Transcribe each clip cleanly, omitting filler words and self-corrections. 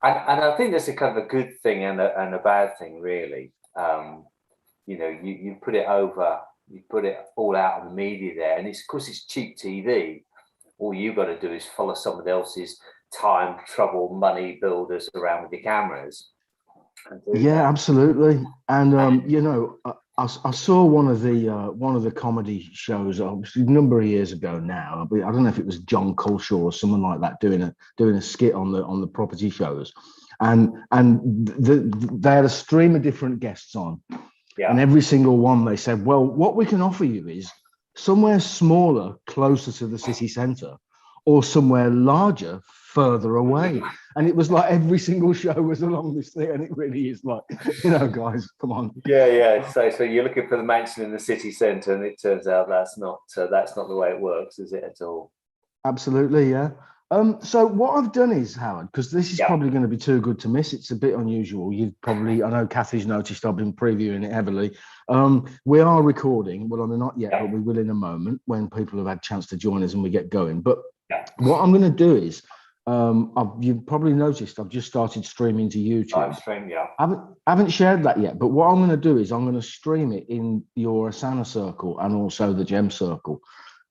And I think that's a kind of a good thing and a bad thing, really. You put it over, you put it all out on the media there, and it's of course it's cheap TV. All you got to do is follow someone else's time, trouble, money builders around with your cameras and do Yeah, that. absolutely. And I saw one of the comedy shows a number of years ago now. I don't know if it was John Culshaw or someone like that doing a skit on the property shows, and they had a stream of different guests on, and Yeah. every single one they said, well, what we can offer you is somewhere smaller, closer to the city centre, or somewhere larger, further away. And it was like every single show was along this thing. And it really is like, guys, come on. Yeah. So you're looking for the mansion in the city centre, and it turns out that's not the way it works, is it at all? Absolutely, yeah. So what I've done is, Howard, because this is Yeah. probably going to be too good to miss. It's a bit unusual. I know Kathy's noticed I've been previewing it heavily. We are recording. Well, I'm not yet, Yeah. but we will in a moment when people have had a chance to join us and we get going. But Yeah. what I'm going to do is, you've probably noticed I've just started streaming to YouTube. Live stream, yeah. I haven't shared that yet, but what I'm going to do is I'm going to stream it in your Asana circle and also the Gem circle.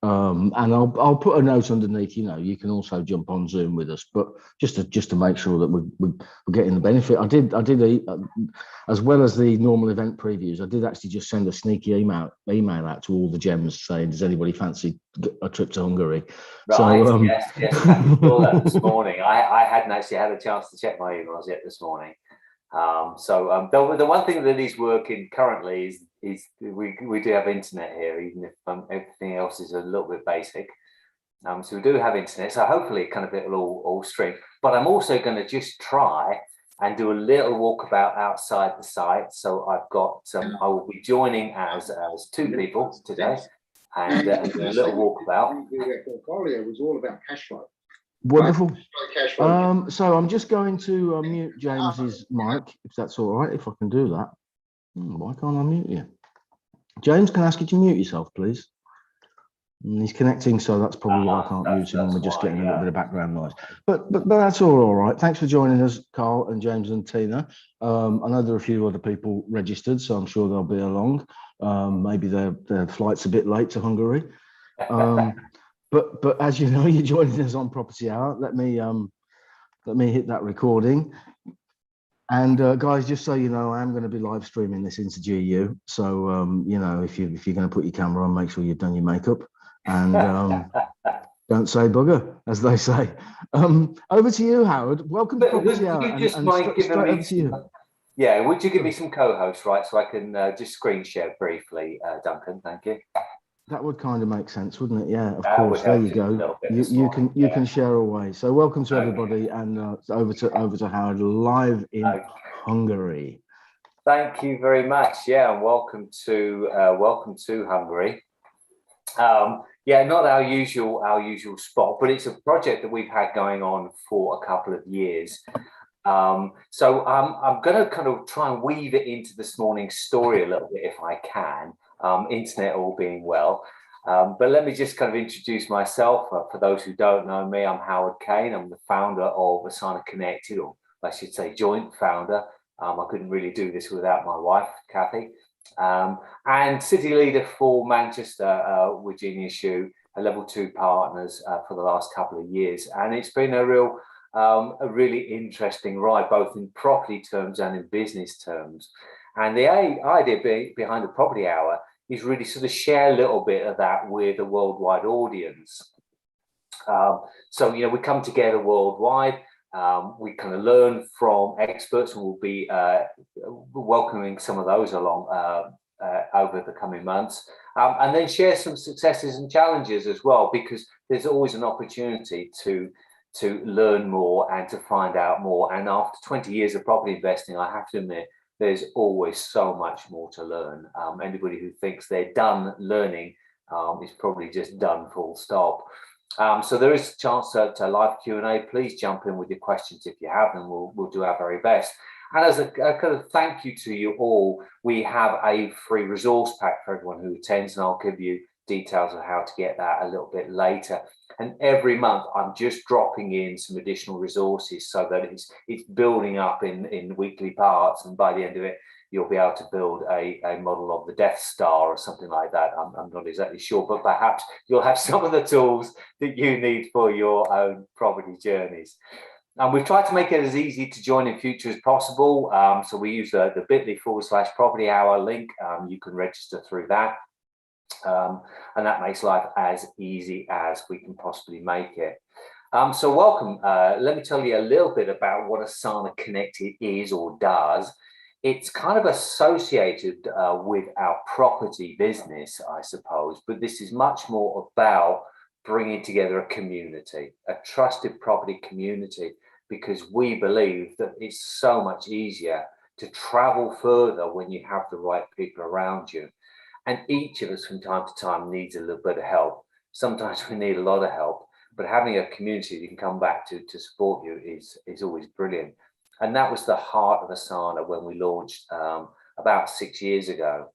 And I'll put a note underneath. You can also jump on Zoom with us, but just to make sure that we're getting the benefit. I did as well as the normal event previews. I did actually just send a sneaky email out to all the Gems saying, "Does anybody fancy a trip to Hungary?" Right. So, yes. I saw that this morning. I hadn't actually had a chance to check my emails yet this morning. The one thing that is working currently is we do have internet here, even if everything else is a little bit basic. So we do have internet, so hopefully kind of it'll all stream. But I'm also going to just try and do a little walkabout outside the site. So I've got I will be joining as two people today, and do a little walkabout. Portfolio was all about cash flow. Wonderful. So I'm just going to mute James's mic, if that's all right, if I can do that. Why can't I mute you? James, can I ask you to mute yourself, please? He's connecting, so that's probably why I can't mute him, and we're just getting a little bit of background noise. But that's all right. Thanks for joining us, Carl and James and Tina. I know there are a few other people registered, so I'm sure they'll be along. Maybe their flight's a bit late to Hungary. But as you know, you're joining us on Property Hour. Let me hit that recording. And guys, just so you know, I am going to be live streaming this into GU. So if you're going to put your camera on, make sure you've done your makeup and don't say bugger, as they say. Over to you, Howard. Welcome to Property Hour. Would you just mind giving me you. Yeah, would you give me some co-hosts, right, so I can just screen share briefly, Duncan? Thank you. That would kind of make sense, wouldn't it? Yeah, of course. There you go. You can share away. So welcome to everybody, and over to Howard live in Hungary. Thank you very much. Yeah, and welcome to Hungary. Not our usual spot, but it's a project that we've had going on for a couple of years. So I'm going to kind of try and weave it into this morning's story a little bit if I can. Internet all being well. But let me just kind of introduce myself. For those who don't know me, I'm Howard Cain. I'm the founder of Asana Connected, or I should say joint founder. I couldn't really do this without my wife, Kathy. And city leader for Manchester, Virginia Shoe, a level 2 partners for the last couple of years. And it's been a really interesting ride, both in property terms and in business terms. And the idea behind the Property Hour is really sort of share a little bit of that with a worldwide audience. So we come together worldwide. We kind of learn from experts, and we'll be welcoming some of those along over the coming months, and then share some successes and challenges as well, because there's always an opportunity to learn more and to find out more. And after 20 years of property investing, I have to admit, there's always so much more to learn. Anybody who thinks they're done learning is probably just done, full stop. So there is a chance to live Q&A. Please jump in with your questions if you have them. We'll do our very best. And as a kind of thank you to you all, we have a free resource pack for everyone who attends, and I'll give you details of how to get that a little bit later. And every month I'm just dropping in some additional resources so that it's building up in weekly parts, and by the end of it you'll be able to build a model of the Death Star or something like that. I'm not exactly sure, but perhaps you'll have some of the tools that you need for your own property journeys. And we've tried to make it as easy to join in future as possible. So we use the bit.ly/property hour link. You can register through that. And that makes life as easy as we can possibly make it. So welcome. Let me tell you a little bit about what Asana Connected is or does. It's kind of associated with our property business, I suppose, but this is much more about bringing together a community, a trusted property community, because we believe that it's so much easier to travel further when you have the right people around you. And each of us from time to time needs a little bit of help. Sometimes we need a lot of help, but having a community that you can come back to support you is always brilliant. And that was the heart of Asana when we launched about 6 years ago.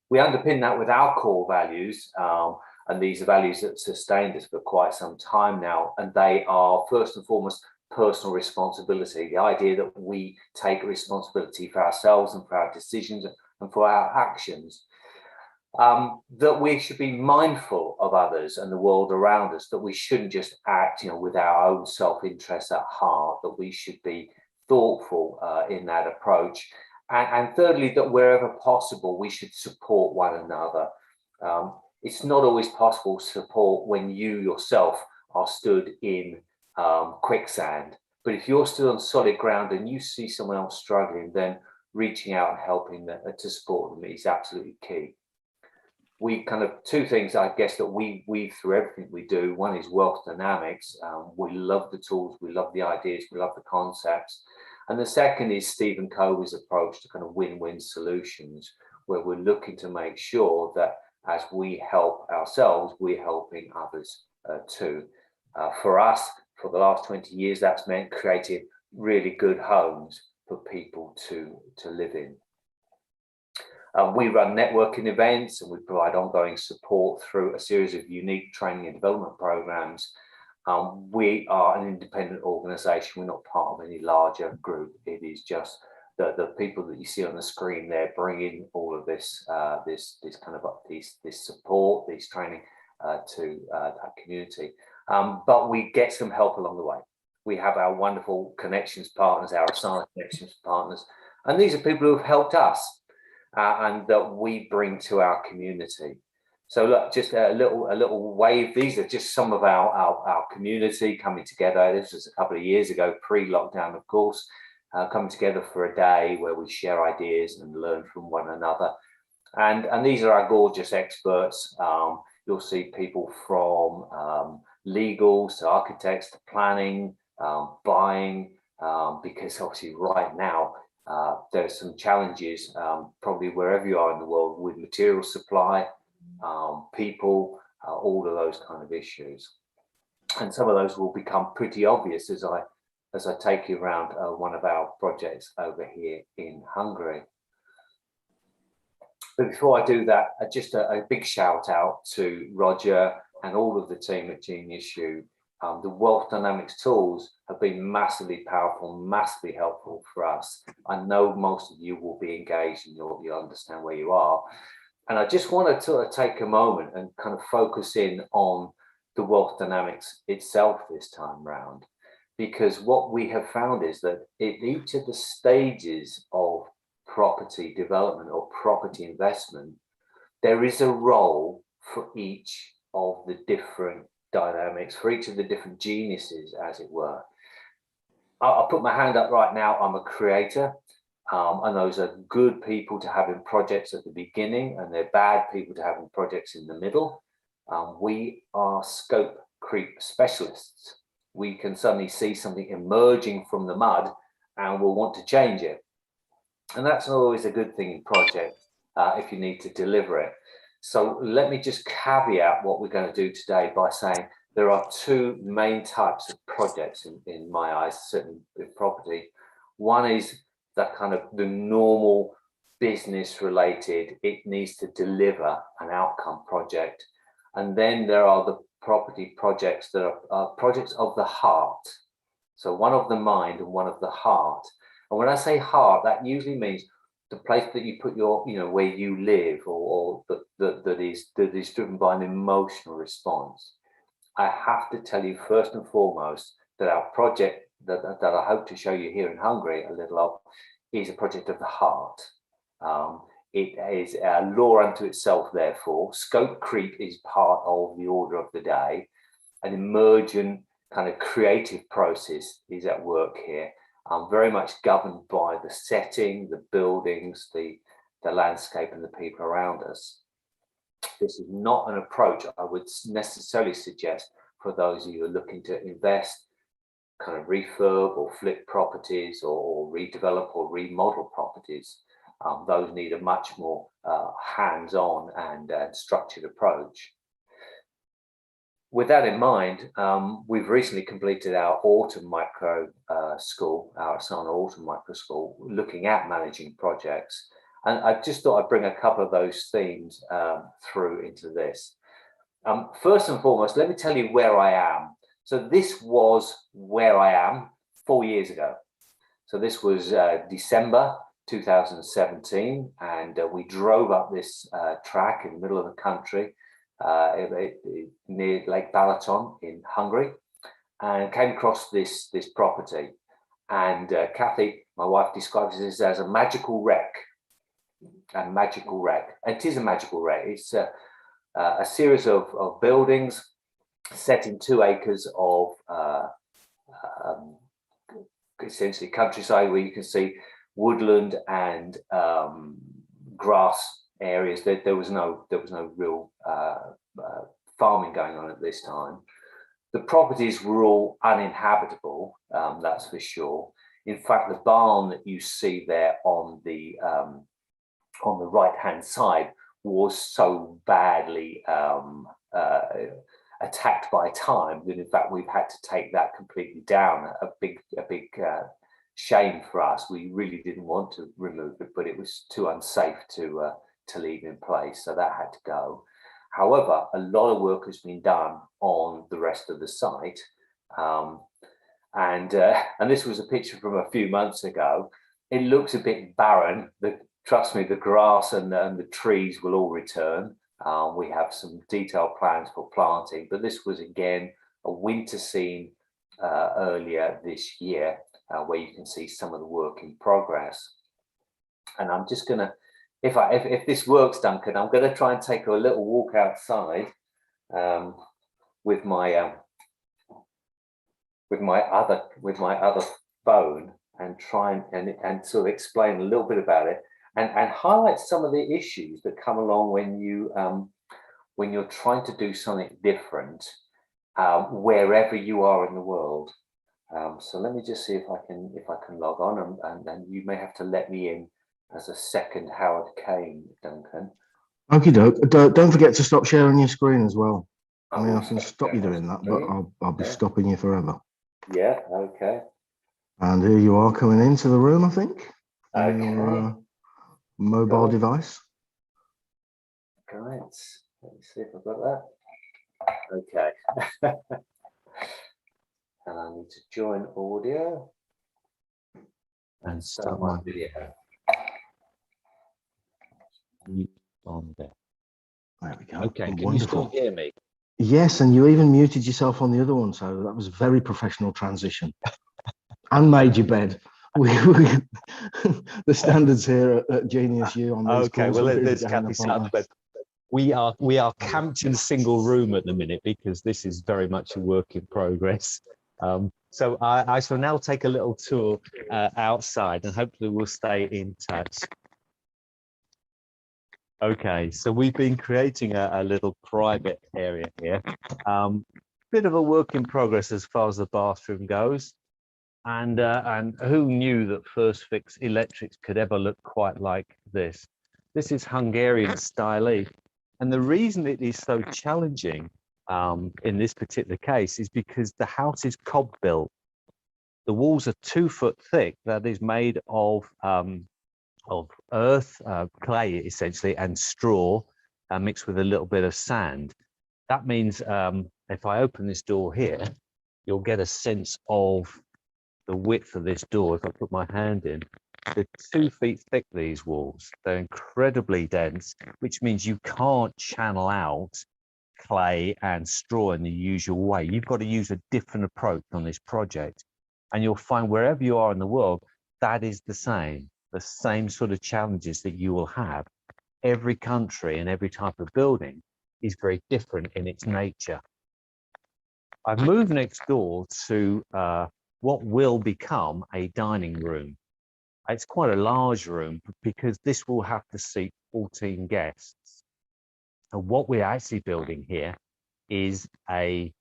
We underpin that with our core values, and these are values that sustained us for quite some time now. And they are first and foremost personal responsibility, the idea that we take responsibility for ourselves and for our decisions and for our actions. That we should be mindful of others and the world around us, that we shouldn't just act, with our own self-interest at heart, that we should be thoughtful in that approach. And thirdly, that wherever possible, we should support one another. It's not always possible to support when you yourself are stood in quicksand. But if you're still on solid ground and you see someone else struggling, then reaching out and helping them to support them is absolutely key. We kind of two things, I guess, that we weave through everything we do. One is wealth dynamics. We love the tools, we love the ideas, we love the concepts. And the second is Stephen Covey's approach to kind of win-win solutions, where we're looking to make sure that as we help ourselves, we're helping others too. For us, for the last 20 years, that's meant creating really good homes for people to live in. We run networking events and we provide ongoing support through a series of unique training and development programs. We are an independent organisation. We're not part of any larger group. It is just the people that you see on the screen there bringing all of this support, this training to that community. But we get some help along the way. We have our wonderful connections partners, our Asana connections partners, and these are people who have helped us. And that we bring to our community. So look, just a little wave. These are just some of our community coming together. This was a couple of years ago, pre-lockdown, of course, coming together for a day where we share ideas and learn from one another. And these are our gorgeous experts. You'll see people from legals to architects to planning, buying, because obviously right now, there's some challenges probably wherever you are in the world with material supply, people, all of those kind of issues. And some of those will become pretty obvious as I take you around one of our projects over here in Hungary. But before I do that, just a big shout out to Roger and all of the team at Genius U. The wealth dynamics tools have been massively powerful, massively helpful for us. I know most of you will be engaged and you'll understand where you are. And I just want to sort of take a moment and kind of focus in on the wealth dynamics itself this time round, because what we have found is that at each of the stages of property development or property investment, there is a role for each of the different dynamics, for each of the different geniuses, as it were. I'll put my hand up right now. I'm a creator, and those are good people to have in projects at the beginning, and they're bad people to have in projects in the middle. We are scope creep specialists. We can suddenly see something emerging from the mud and we'll want to change it. And that's not always a good thing in projects if you need to deliver it. So let me just caveat what we're going to do today by saying there are two main types of projects in my eyes, certainly with property. One is that kind of the normal business related. It needs to deliver an outcome project. And then there are the property projects that are projects of the heart. So one of the mind and one of the heart. And when I say heart, that usually means the place that you put your, where you live, or that is driven by an emotional response. I have to tell you first and foremost that our project that I hope to show you here in Hungary a little of is a project of the heart. It is a law unto itself, therefore. Scope creep is part of the order of the day. An emergent kind of creative process is at work here. Very much governed by the setting, the buildings, the landscape and the people around us. This is not an approach I would necessarily suggest for those of you who are looking to invest, kind of refurb or flip properties or redevelop or remodel properties. Those need a much more hands-on and structured approach. With that in mind, we've recently completed our autumn micro school, our Asana autumn micro school, looking at managing projects. And I just thought I'd bring a couple of those themes through into this. First and foremost, let me tell you where I am. So this was where I am 4 years ago. So this was December 2017, and we drove up this track in the middle of the country near Lake Balaton in Hungary, and came across this property. And Kathy, my wife, describes this as a magical wreck. A magical wreck. It is a magical wreck. It's a series of buildings set in 2 acres of essentially countryside, where you can see woodland and grass areas. There was no real farming going on at this time. The properties were all uninhabitable, that's for sure. In fact, the barn that you see there on the right-hand side was so badly attacked by time that in fact we've had to take that completely down. A big shame for us. We really didn't want to remove it, but it was too unsafe to leave in place, so that had to go. However, a lot of work has been done on the rest of the site, and this was a picture from a few months ago. It looks a bit barren. Trust me, the grass and the trees will all return. We have some detailed plans for planting, but this was again a winter scene earlier this year, where you can see some of the work in progress. And I'm just gonna, if this works, Duncan, I'm gonna try and take a little walk outside with my other phone and try and sort of explain a little bit about it. And highlight some of the issues that come along when you're trying to do something different wherever you are in the world. So let me just see if I can log on, and then you may have to let me in as a second Howard Cain, Duncan. Okie doke. Don't forget to stop sharing your screen as well. I mean, I can stop you doing that, but I'll be stopping you forever. Yeah. Okay. And here you are coming into the room, I think. Okay. Your, mobile device. Right, let me see if I've got that. Okay. And I need to join audio and start my video. On there. There we go. Okay, can Wonderful. you still hear me? Yes, and you even muted yourself on the other one, so that was a very professional transition. And made your bed. The standards here at Genius U on these Okay, calls well, are there's going Kathy up, sat aren't on the bed. We are camped in a single room at the minute because this is very much a work in progress. So I shall now take a little tour outside, and hopefully we'll stay in touch. Okay, so we've been creating a little private area here. Bit of a work in progress as far as the bathroom goes. And who knew that first fix electrics could ever look quite like this? This is Hungarian style. And the reason it is so challenging in this particular case is because the house is cob built. The walls are 2 foot thick. That is made of earth, clay essentially, and straw mixed with a little bit of sand. That means if I open this door here, you'll get a sense of the width of this door. If I put my hand in, they're 2 feet thick, these walls. They're incredibly dense, which means you can't channel out clay and straw in the usual way. You've got to use a different approach on this project. And you'll find wherever you are in the world, that is the same sort of challenges that you will have. Every country and every type of building is very different in its nature. I've moved next door to what will become a dining room. It's quite a large room because this will have to seat 14 guests. And what we're actually building here is a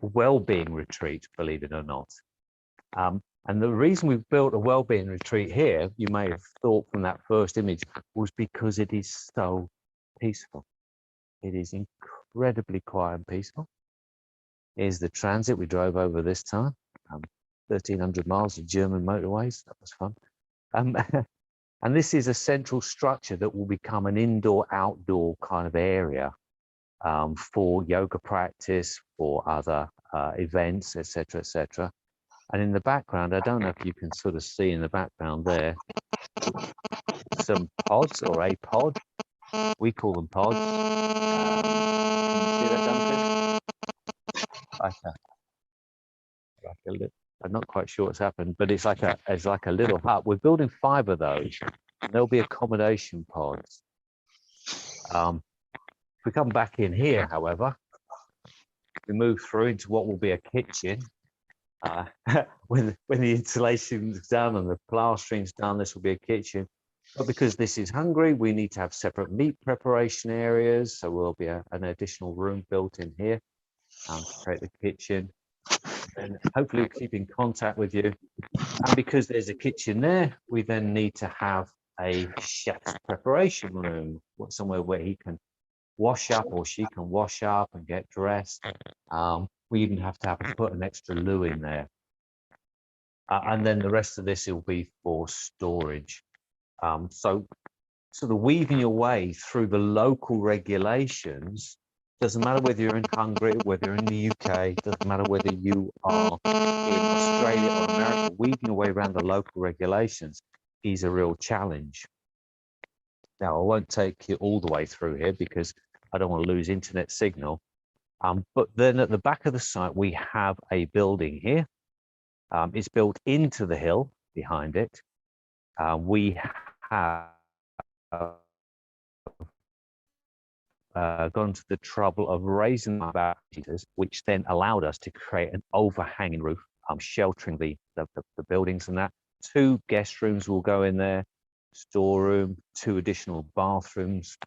well-being retreat, believe it or not. And the reason we've built a well-being retreat here, you may have thought from that first image, was because it is so peaceful. It is incredibly quiet and peaceful. Here's the transit we drove over this time. 1,300 miles of German motorways. That was fun. And this is a central structure that will become an indoor-outdoor kind of area for yoga practice, for other events, etc., etc. And in the background, I don't know if you can sort of see in the background there, some pods or a pod. We call them pods. Can you see that, Duncan? I'm not quite sure what's happened, but it's like a little hut. We're building 5 of those. And there'll be accommodation pods. If we come back in here, however, we move through into what will be a kitchen. When the insulation's done and the plastering's done, this will be a kitchen. But because this is Hungary, we need to have separate meat preparation areas. So there'll be an additional room built in here to create the kitchen. And hopefully we'll keep in contact with you. And because there's a kitchen there, we then need to have a chef's preparation room, somewhere where he can wash up or she can wash up and get dressed. We even have to put an extra loo in there. And then the rest of this will be for storage. So sort of weaving your way through the local regulations. Doesn't matter whether you're in Hungary, whether you're in the UK, doesn't matter whether you are in Australia or America, weaving your way around the local regulations is a real challenge. Now, I won't take you all the way through here because I don't want to lose internet signal. But then at the back of the site, we have a building here. It's built into the hill behind it. We have gone to the trouble of raising the barriers, which then allowed us to create an overhanging roof, sheltering the buildings and that. 2 guest rooms will go in there, storeroom, 2 additional bathrooms.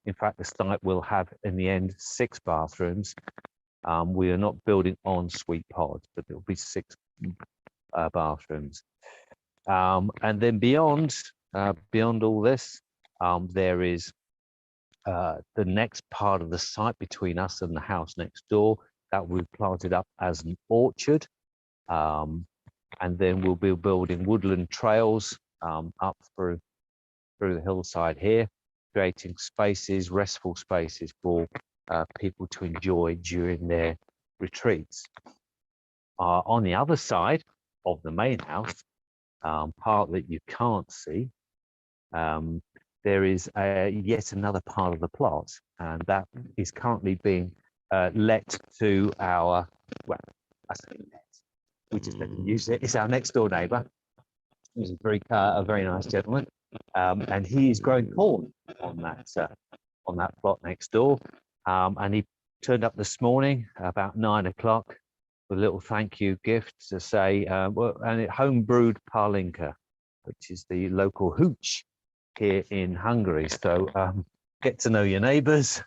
In fact, the site will have, in the end, 6 bathrooms. We are not building ensuite pods, but there will be 6 bathrooms. And then beyond all this, there is the next part of the site between us and the house next door that we've planted up as an orchard. And then we'll be building woodland trails up through the hillside here, creating spaces, restful spaces for people to enjoy during their retreats. On the other side of the main house, part that you can't see, there is yet another part of the plot, and that is currently being let to our, well, I say let, we just let them use it. It's our next door neighbour. He's a very nice gentleman, and he is growing corn on that plot next door. And he turned up this morning about 9 o'clock with a little thank you gift to say, and home brewed palinka, which is the local hooch here in Hungary. So get to know your neighbours.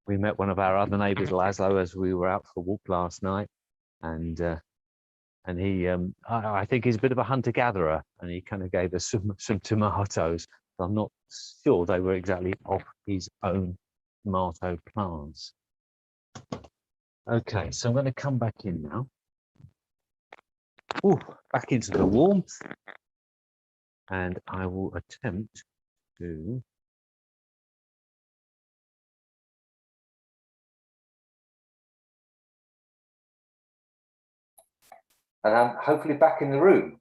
We met one of our other neighbours, Laszlo, as we were out for a walk last night, and he, I think he's a bit of a hunter-gatherer, and he kind of gave us some tomatoes. I'm not sure they were exactly off his own tomato plants. Okay, so I'm going to come back in now. Ooh, back into the warmth. and I will attempt to. And I'm hopefully back in the room.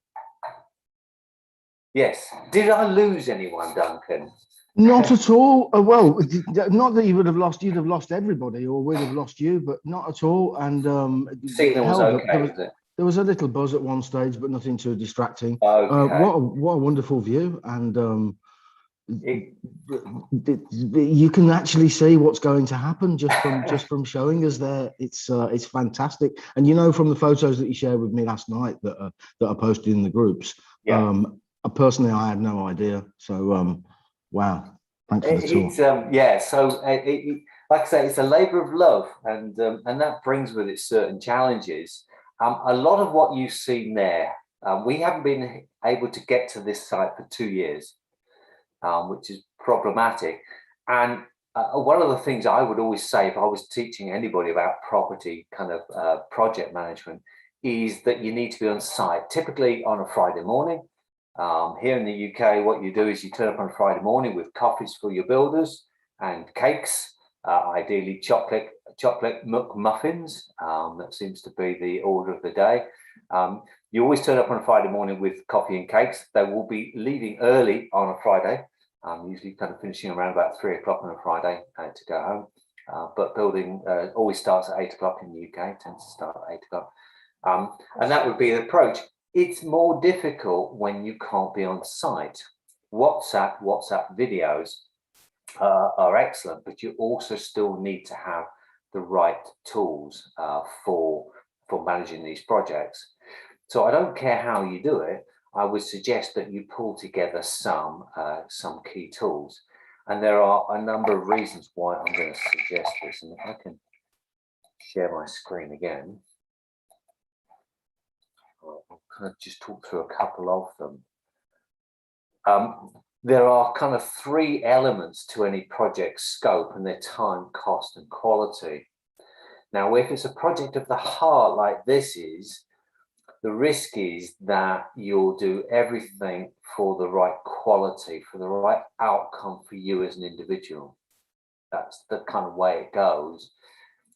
Yes. Did I lose anyone, Duncan? Not at all. Well, not that you would have lost. You'd have lost everybody, or we'd have lost you, but not at all. And Signal was held up. okay, was it? There was a little buzz at one stage, but nothing too distracting. Okay. What a wonderful view, and you can actually see what's going to happen just from showing us there. It's fantastic, and you know from the photos that you shared with me last night that I posted in the groups. Yeah. Personally, I had no idea. So wow, thanks for the tour. It's yeah. So like I say, it's a labour of love, and that brings with it certain challenges. A lot of what you've seen there, we haven't been able to get to this site for 2 years. Which is problematic. And one of the things I would always say if I was teaching anybody about property kind of project management is that you need to be on site, typically on a Friday morning. Here in the UK, what you do is you turn up on a Friday morning with coffees for your builders and cakes, ideally chocolate muffins. That seems to be the order of the day. You always turn up on a Friday morning with coffee and cakes. They will be leaving early on a Friday, usually kind of finishing around about 3 o'clock on a Friday to go home. But building always starts at 8 o'clock in the UK, tends to start at 8 o'clock. And that would be the approach. It's more difficult when you can't be on site. WhatsApp videos are excellent, but you also still need to have the right tools for managing these projects. So I don't care how you do it. I would suggest that you pull together some key tools, and there are a number of reasons why I'm going to suggest this. And if I can share my screen again, I'll kind of just talk through a couple of them. There are kind of 3 elements to any project scope, and they're time, cost, and quality. Now, if it's a project of the heart like this is, the risk is that you'll do everything for the right quality, for the right outcome for you as an individual. That's the kind of way it goes.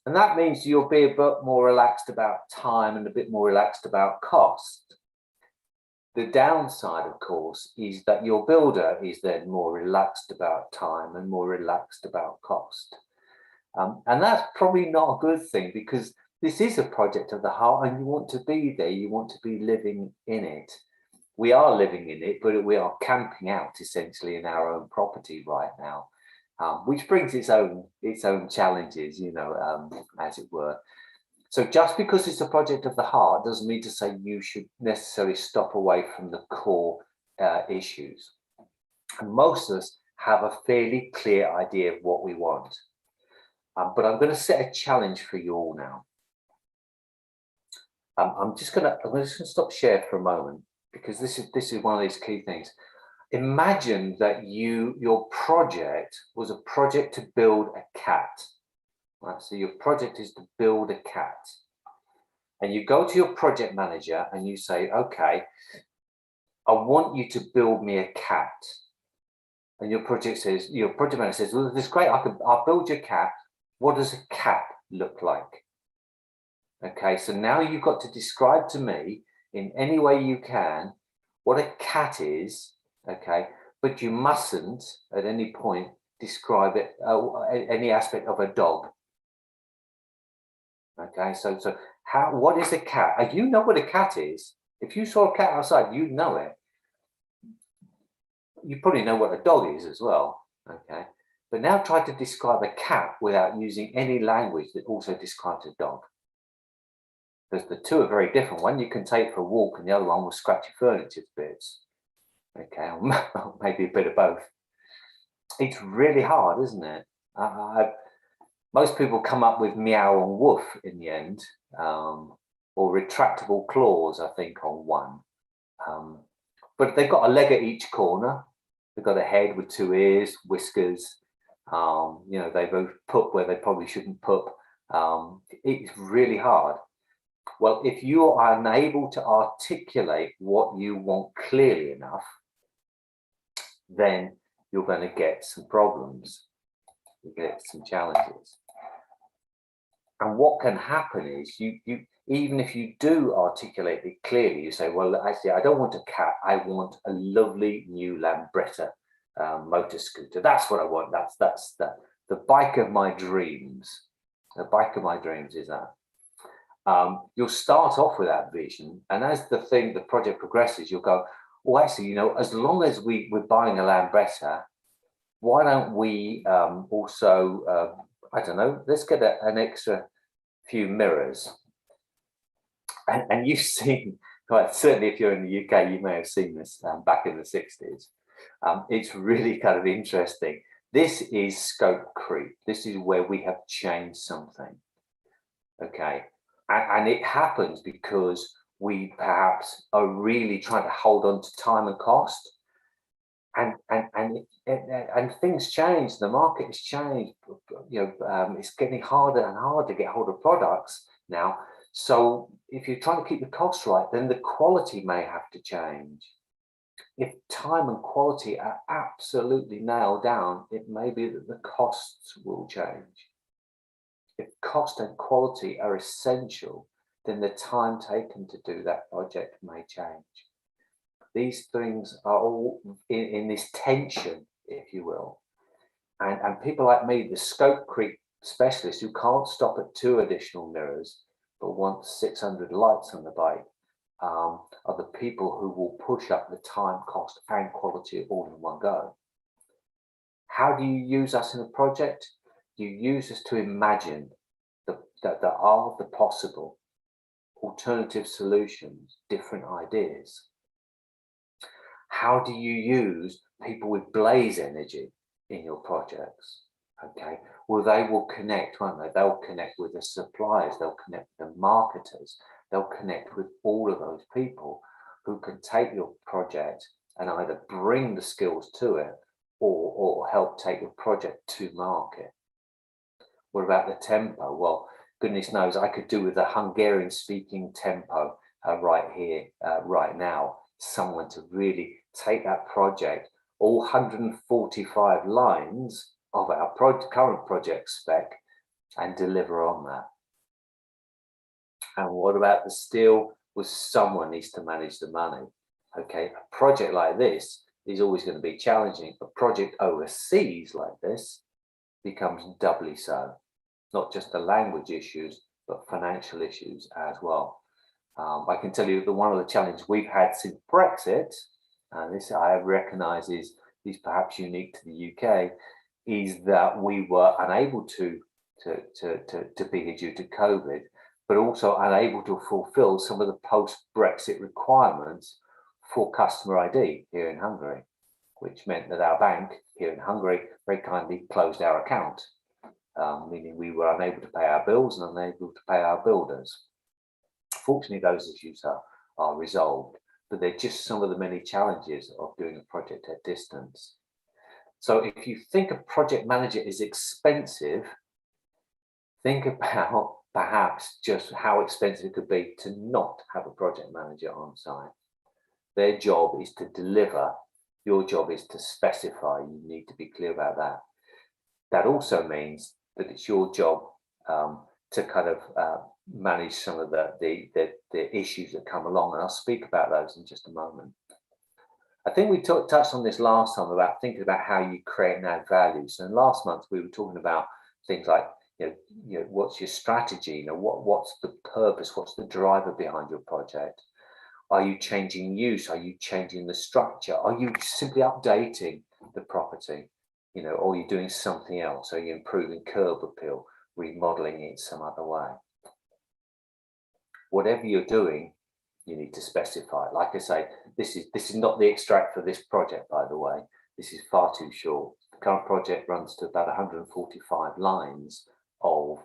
And that means you'll be a bit more relaxed about time and a bit more relaxed about cost. The downside, of course, is that your builder is then more relaxed about time and more relaxed about cost. And that's probably not a good thing, because this is a project of the heart and you want to be there, you want to be living in it. We are living in it, but we are camping out essentially in our own property right now, which brings its own challenges, you know, as it were. So just because it's a project of the heart doesn't mean to say you should necessarily stop away from the core issues. And most of us have a fairly clear idea of what we want. But I'm going to set a challenge for you all now. I'm just going to stop share for a moment, because this is one of these key things. Imagine that your project was a project to build a cat. Right? So your project is to build a cat, and you go to your project manager and you say, okay, I want you to build me a cat. And your project manager says, well, this is great. I'll build your cat. What does a cat look like? Okay, so now you've got to describe to me in any way you can what a cat is, okay, but you mustn't at any point describe it, any aspect of a dog. Okay, so what is a cat? You know what a cat is. If you saw a cat outside, you'd know it. You probably know what a dog is as well, okay? But now try to describe a cat without using any language that also describes a dog. Because the two are very different. One you can take for a walk, and the other one will scratch your furniture to bits. Okay, or maybe a bit of both. It's really hard, isn't it? Most people come up with meow and woof in the end, or retractable claws, I think, on one. But they've got a leg at each corner. They've got a head with 2 ears, whiskers. You know, they both pup where they probably shouldn't pup. It's really hard. Well, if you are unable to articulate what you want clearly enough, then you're going to get some problems, you get some challenges. And what can happen is you even if you do articulate it clearly, you say, well, actually, I don't want a cat, I want a lovely new Lambretta motor scooter. That's what I want. That's the bike of my dreams. The bike of my dreams is that. You'll start off with that vision, and as the project progresses, you'll go, well, actually, you know, as long as we're buying a Lambretta, why don't we also, I don't know, let's get an extra few mirrors. And you've seen, well, certainly if you're in the UK, you may have seen this back in the 60s. It's really kind of interesting. This is scope creep. This is where we have changed something. Okay. And it happens because we perhaps are really trying to hold on to time and cost. And things change. The market has changed. You know, it's getting harder and harder to get hold of products now. So if you're trying to keep the costs right, then the quality may have to change. If time and quality are absolutely nailed down, it may be that the costs will change. If cost and quality are essential, then the time taken to do that project may change. These things are all in this tension, if you will. And people like me, the scope creep specialists who can't stop at 2 additional mirrors, but want 600 lights on the bike, are the people who will push up the time, cost, and quality all in one go. How do you use us in a project? You use us to imagine the art of the possible, alternative solutions, different ideas. How do you use people with blaze energy in your projects? Okay, well, they will connect, won't they? They'll connect with the suppliers, they'll connect with the marketers, they'll connect with all of those people who can take your project and either bring the skills to it or help take your project to market. What about the tempo? Well, goodness knows, I could do with a Hungarian speaking tempo right here, right now. Someone to really take that project, all 145 lines of our current project spec, and deliver on that. And what about the steel? Well, someone needs to manage the money. Okay, a project like this is always going to be challenging. A project overseas like this becomes doubly so. Not just the language issues, but financial issues as well. I can tell you that one of the challenges we've had since Brexit, and this I recognise is perhaps unique to the UK, is that we were unable to be here due to COVID, but also unable to fulfil some of the post-Brexit requirements for customer ID here in Hungary, which meant that our bank here in Hungary very kindly closed our account, meaning we were unable to pay our bills and unable to pay our builders. Fortunately, those issues are resolved, but they're just some of the many challenges of doing a project at distance. So if you think a project manager is expensive, think about perhaps just how expensive it could be to not have a project manager on site. Their job is to deliver. Your job is to specify. You need to be clear about that. That also means that it's your job to kind of manage some of the issues that come along, and I'll speak about those in just a moment. I think we touched on this last time about thinking about how you create and add value. So last month we were talking about things like, you know, what's your strategy? You know, what's the purpose? What's the driver behind your project? Are you changing use? Are you changing the structure? Are you simply updating the property? You know, or are you doing something else? Are you improving curb appeal, remodeling it some other way? Whatever you're doing, you need to specify. Like I say, this is not the extract for this project, by the way. This is far too short. The current project runs to about 145 lines of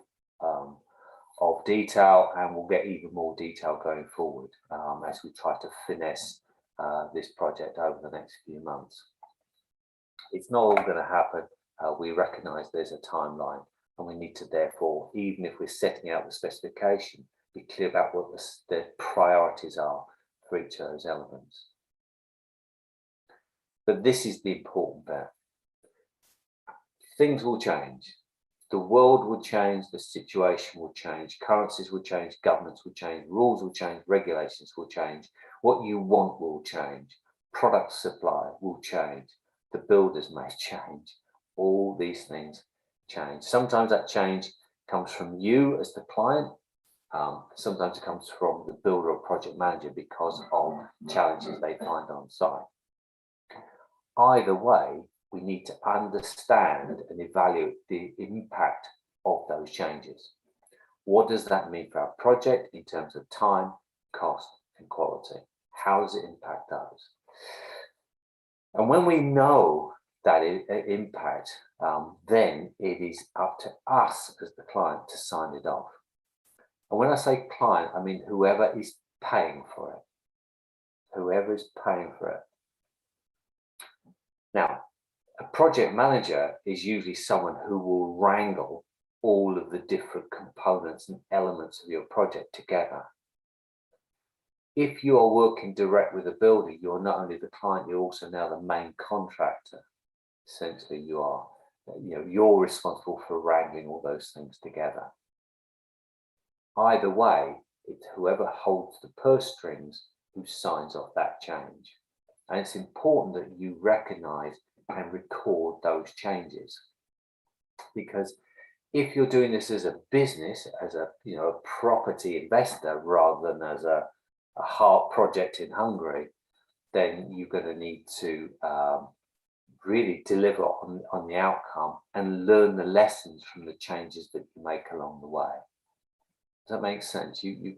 detail, and we'll get even more detail going forward as we try to finesse this project over the next few months. It's not all going to happen. We recognise there's a timeline, and we need to therefore, even if we're setting out the specification, be clear about what the priorities are for each of those elements. But this is the important bit. Things will change. The world will change, the situation will change, currencies will change, governments will change, rules will change, regulations will change. What you want will change. Product supply will change. The builders may change. All these things change. Sometimes that change comes from you as the client. Sometimes it comes from the builder or project manager because of challenges they find on site. Either way, we need to understand and evaluate the impact of those changes. What does that mean for our project in terms of time, cost, and quality? How does it impact those? And when we know that impact, then it is up to us as the client to sign it off. And when I say client, I mean whoever is paying for it. Whoever is paying for it. Now, a project manager is usually someone who will wrangle all of the different components and elements of your project together. If you are working direct with a builder, you're not only the client, you're also now the main contractor. Essentially, you're responsible for wrangling all those things together. Either way, it's whoever holds the purse strings who signs off that change. And it's important that you recognize and record those changes. Because if you're doing this as a business, as a property investor, rather than as a heart project in Hungary, then you're going to need to really deliver on the outcome and learn the lessons from the changes that you make along the way. Does that make sense? You've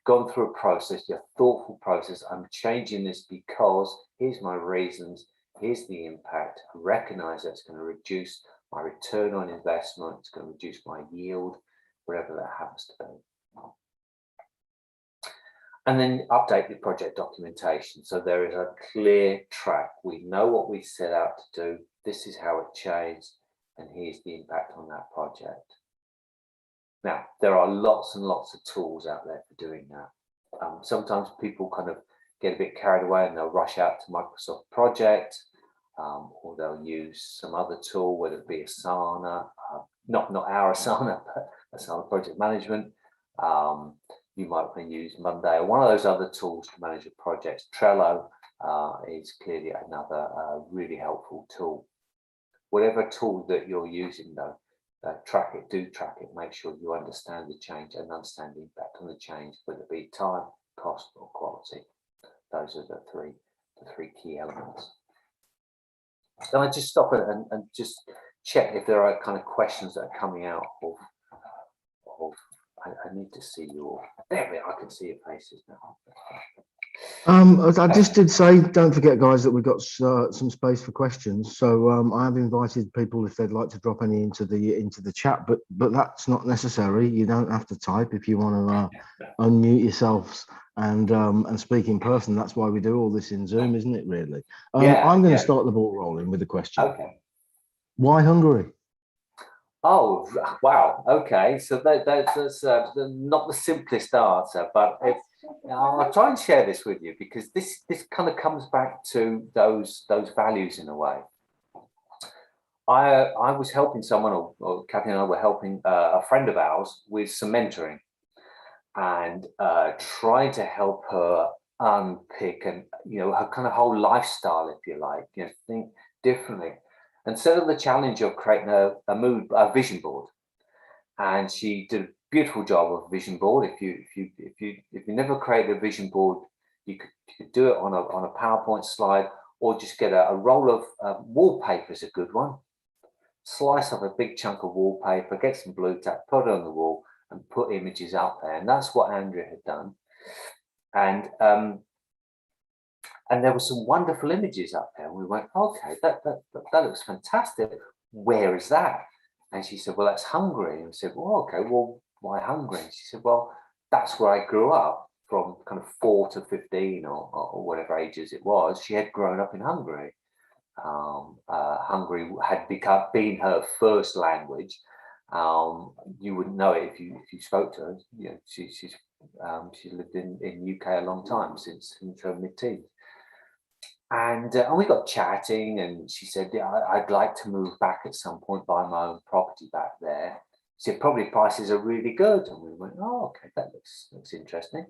gone through a process, your thoughtful process. I'm changing this because here's my reasons, here's the impact. I recognize that it's going to reduce my return on investment, it's going to reduce my yield, whatever that happens to be. And then update the project documentation. So there is a clear track. We know what we set out to do. This is how it changed. And here's the impact on that project. Now, there are lots and lots of tools out there for doing that. Sometimes people kind of get a bit carried away and they'll rush out to Microsoft Project, or they'll use some other tool, whether it be Asana, not our Asana, but Asana Project Management. You might want to use Monday or one of those other tools to manage your projects. Trello is clearly another really helpful tool. Whatever tool that you're using though, track it, make sure you understand the change and understand the impact on the change, whether it be time, cost or quality. Those are the three key elements. Can I just stop and just check if there are kind of questions that are coming out of I need to see your, there we are, I can see your faces now. I just did say, don't forget, guys, that we've got some space for questions. So I have invited people if they'd like to drop any into the chat, but that's not necessary. You don't have to type if you want to unmute yourselves and speak in person. That's why we do all this in Zoom, isn't it? Really. I'm going to start the ball rolling with a question. Okay. Why Hungary? Oh wow! Okay, so that's not the simplest answer, but I'll try and share this with you because this kind of comes back to those values in a way. I was helping someone, or Kathy and I were helping a friend of ours with some mentoring, and trying to help her unpick and her kind of whole lifestyle, if you like, think differently. And set up the challenge of creating a vision board, and she did a beautiful job of vision board. If you never created a vision board, you could do it on a PowerPoint slide, or just get a roll of wallpaper is a good one. Slice up a big chunk of wallpaper, get some blue tack, put it on the wall, and put images up there. And that's what Andrea had done. And there were some wonderful images up there. And we went, okay, that looks fantastic. Where is that? And she said, well, that's Hungary. And we said, well, okay, well, why Hungary? And she said, well, that's where I grew up from kind of 4 to 15 or whatever ages it was. She had grown up in Hungary. Hungary had been her first language. You wouldn't know it if you spoke to her. She's lived in the UK a long time, since her mid-teens. And we got chatting, and she said, yeah, I'd like to move back at some point, buy my own property back there. She said, probably prices are really good. And we went, oh, okay, that looks interesting.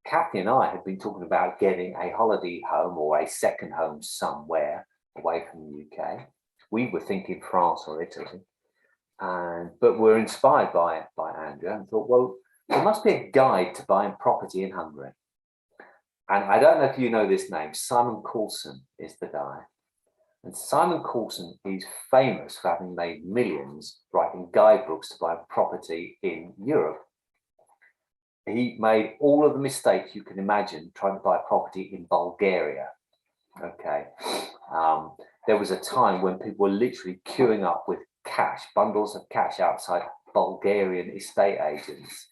Kathy and I had been talking about getting a holiday home or a second home somewhere away from the UK. We were thinking France or Italy, but we're inspired by Andrea and thought, well, there must be a guide to buying property in Hungary. And I don't know if you know this name, Simon Coulson is the guy. And Simon Coulson is famous for having made millions writing guidebooks to buy property in Europe. He made all of the mistakes you can imagine trying to buy property in Bulgaria. Okay. There was a time when people were literally queuing up with cash, bundles of cash outside Bulgarian estate agents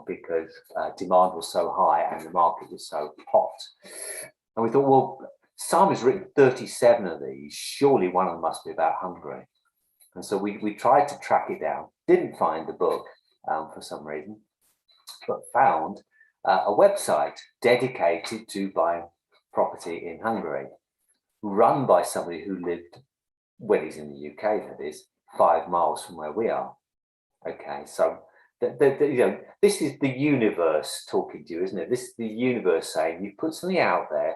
because demand was so high and the market was so hot. And we thought, well, Simon's written 37 of these. Surely one of them must be about Hungary. And so we tried to track it down, didn't find the book for some reason, but found a website dedicated to buying property in Hungary, run by somebody who lived, when he's in the UK, that is, 5 miles from where we are. Okay, so this is the universe talking to you, isn't it? This is the universe saying you put something out there,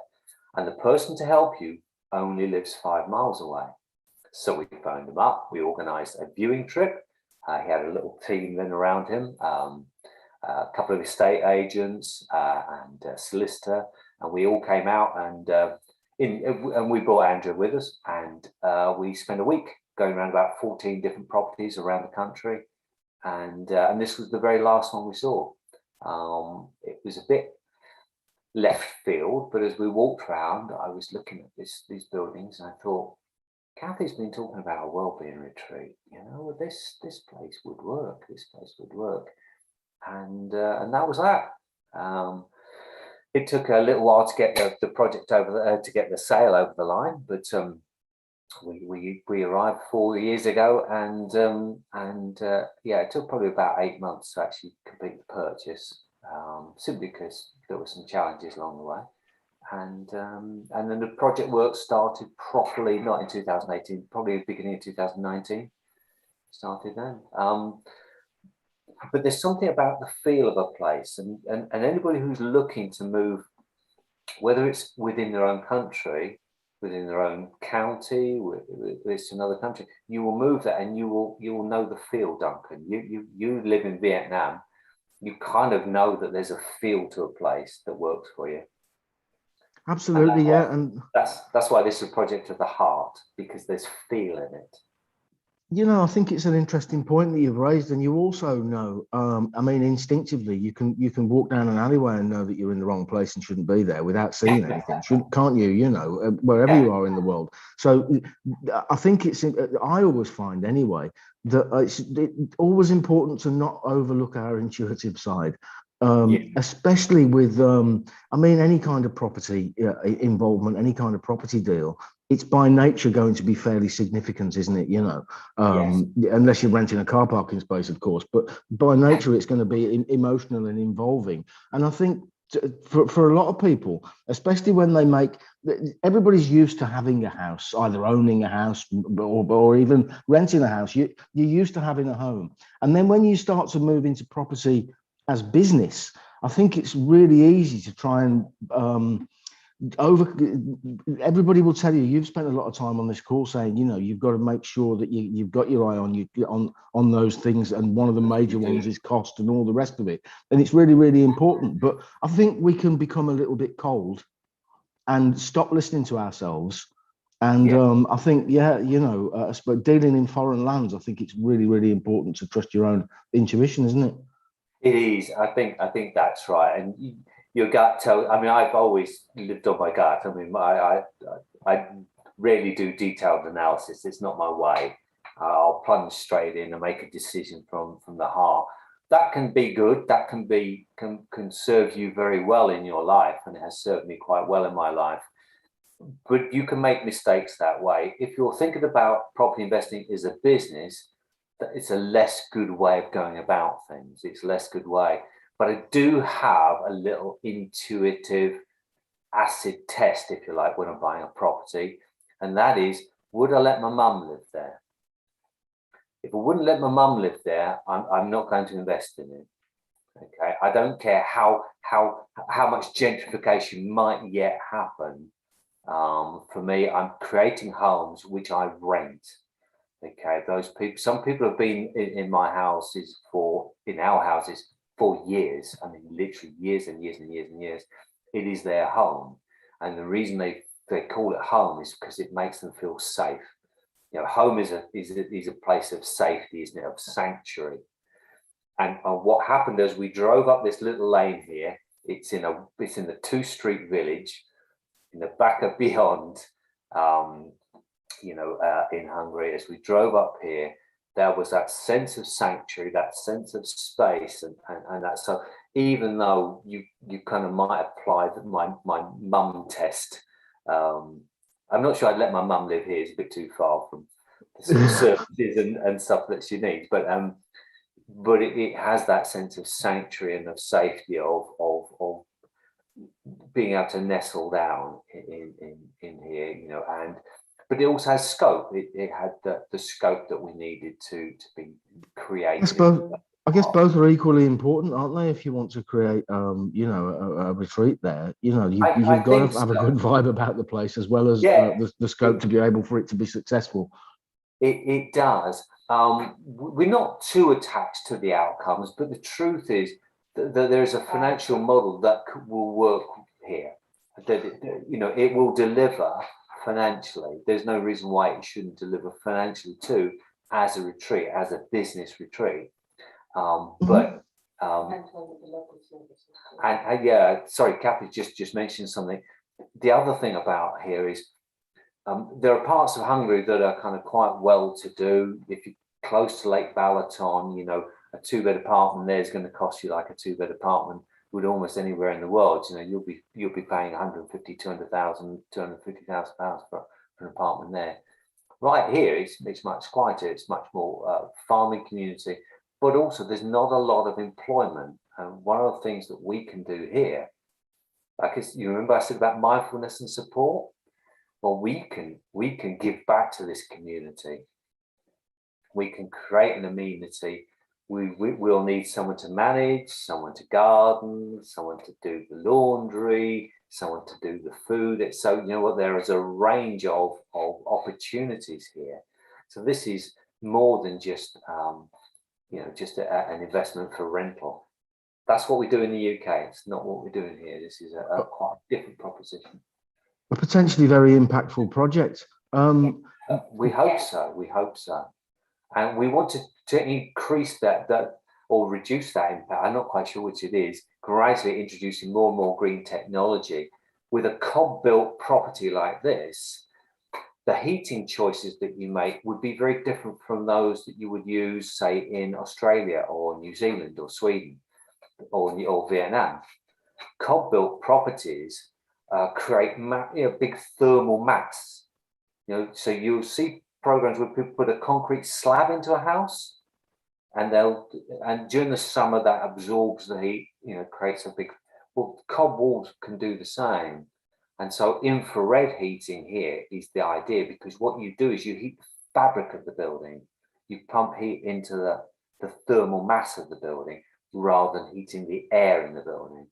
and the person to help you only lives 5 miles away. So we phoned him up. We organised a viewing trip. He had a little team then around him. A couple of estate agents and a solicitor, and we all came out and we brought Andrew with us, and we spent a week going around about 14 different properties around the country, and this was the very last one we saw. It was a bit left field, but as we walked around, I was looking at these buildings, and I thought, Kathy's been talking about a wellbeing retreat. You know, this place would work. This place would work. And that was that. It took a little while to get the project over to get the sale over the line, but we arrived 4 years ago, and yeah, it took probably about 8 months to actually complete the purchase, simply because there were some challenges along the way, and then the project work started properly not in 2018, probably the beginning of 2019. Started then. But there's something about the feel of a place, and anybody who's looking to move, whether it's within their own country, within their own county, whether it's another country, you will move there and you will know the feel, Duncan. You live in Vietnam, you kind of know that there's a feel to a place that works for you. Absolutely, yeah. And that's why this is a project of the heart, because there's feel in it. You know, I think it's an interesting point that you've raised, and you also know, I mean, instinctively, you can walk down an alleyway and know that you're in the wrong place and shouldn't be there without seeing anything, can't you? You know, wherever you are in the world. So I think I always find anyway that it's always important to not overlook our intuitive side. Especially with, I mean, any kind of property involvement, any kind of property deal, it's by nature going to be fairly significant, isn't it? You know, unless you're renting a car parking space, of course, but by nature, it's going to be emotional and involving. And I think for a lot of people, especially when they everybody's used to having a house, either owning a house or even renting a house. You're used to having a home. And then when you start to move into property as business, I think it's really easy to try and everybody will tell you, you've spent a lot of time on this call saying, you know, you've got to make sure that you've got your eye on those things, and one of the major ones is cost and all the rest of it, and it's really, really important. But I think we can become a little bit cold and stop listening to ourselves. And I think, you know, dealing in foreign lands, I think it's really, really important to trust your own intuition, isn't it? It is. I think that's right. And your gut tells. I mean, I've always lived on my gut. I mean, I rarely do detailed analysis. It's not my way. I'll plunge straight in and make a decision from the heart. That can be good. That can serve you very well in your life, and it has served me quite well in my life. But you can make mistakes that way. If you're thinking about property investing as a business, it's a less good way of going about things. It's a less good way. But I do have a little intuitive acid test, if you like, when I'm buying a property, and that is, would I let my mum live there? If I wouldn't let my mum live there, I'm not going to invest in it. Okay, I don't care how much gentrification might yet happen. For me, I'm creating homes which I rent. Okay, those people. Some people have been in our houses for years. I mean, literally years and years and years and years. It is their home, and the reason they call it home is because it makes them feel safe. You know, home is a place of safety, isn't it? Of sanctuary. And what happened as we drove up this little lane here, it's in the 2-street village, in the back of beyond, in Hungary. As we drove up here, there was that sense of sanctuary, that sense of space, and that. So even though you kind of might apply my mum test, I'm not sure I'd let my mum live here. It's a bit too far from the sort of services and stuff that she needs, but it has that sense of sanctuary and of safety of being able to nestle down in here, you know, but it also has scope. It had the scope that we needed to be creative. I guess both are equally important, aren't they? If you want to create, a retreat there, you know, you've got to have a good vibe about the place, as well as the scope to be able for it to be successful. It does. We're not too attached to the outcomes, but the truth is that there's a financial model that will work here. That it will deliver financially. There's no reason why it shouldn't deliver financially too, as a retreat, as a business retreat. But sorry, Kathy just mentioned something. The other thing about here is there are parts of Hungary that are kind of quite well to do. If you're close to Lake Balaton, you know, a 2-bed apartment there is going to cost you like a 2-bed apartment would almost anywhere in the world. You know, you'll be paying 150, 200,000, 250,000 pounds for an apartment there. Right here, it's much quieter. It's much more farming community, but also there's not a lot of employment. And one of the things that we can do here, like you remember I said about mindfulness and support. Well, we can give back to this community. We can create an amenity. We'll need someone to manage, someone to garden, someone to do the laundry, someone to do the food. So you know what? There is a range of opportunities here. So this is more than just an investment for rental. That's what we do in the UK. It's not what we're doing here. This is a quite different proposition. A potentially very impactful project. We hope so. We hope so, and we want to increase that or reduce that impact. I'm not quite sure which it is. Gradually introducing more and more green technology. With a cob-built property like this, the heating choices that you make would be very different from those that you would use, say, in Australia or New Zealand or Sweden or Vietnam. Cob-built properties create big thermal mats. You know, so you'll see programs where people put a concrete slab into a house, and during the summer that absorbs the heat. You know, creates a big. Well, cob walls can do the same, and so infrared heating here is the idea, because what you do is you heat the fabric of the building. You pump heat into the thermal mass of the building rather than heating the air in the building.